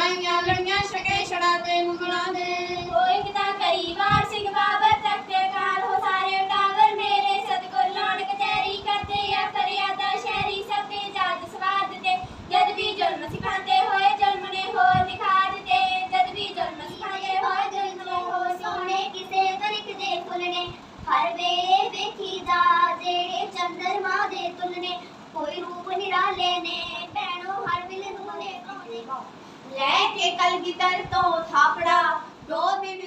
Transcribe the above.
ਲੜਾਈਆਂ ਲੜੀਆਂ ਸ਼ਕੇਸ਼ੜਾ ਤੇ ਮੁਗਲਾਂ ਦੇ ਕੋਈ ਕਿਤਾ ਕਰੀ ਵਾਰ ਸਿੰਘ ਬਾਬਰ ਤਖਤੇ ਕਾਲ ਹੋ ਸਾਰੇ ਟਾਵਰ ਮੇਰੇ ਸਤਗੁਰ ਲਾਉਣ ਕਚਹਿਰੀ ਕਰਦੇ ਆ ਫਰਿਆਦਾ ਸ਼ਹਿਰੀ ਸਭ ਦੇ ਜਾਤ ਸਵਾਦ ਤੇ ਜਦ ਵੀ ਜ਼ੁਲਮ ਸਿਖਾਉਂਦੇ ਹੋਏ ਜ਼ੁਲਮ ਨੇ ਹੋਰ ਦਿਖਾ ਦਿੱਤੇ ਜਦ ਵੀ ਜ਼ੁਲਮ ਸਿਖਾਉਂਦੇ ਹੋਏ ਜ਼ੁਲਮ ਨੇ ਹੋਰ ਸੋਹਣੇ ਕਿਸੇ ਤਰੀਕ ਦੇ ਫੁੱਲਣੇ ਹਰ ਵੇਲੇ ਵੇਖੀਦਾ ਜਿਹੜੇ ਚੰਦਰਮਾ ਦੇ ਤੁਲਨੇ ਕੋਈ ਰੂਪ ਨਿਰਾਲੇ ਨੇ ਭੈਣੋ ਹਰ ਵੇਲੇ ਨੂੰ ਨੇ ਲੈ ਕੇ ਕਲਗੀਧਰ ਤੋਂ ਥਾਪੜਾ 2 ਦਿਨ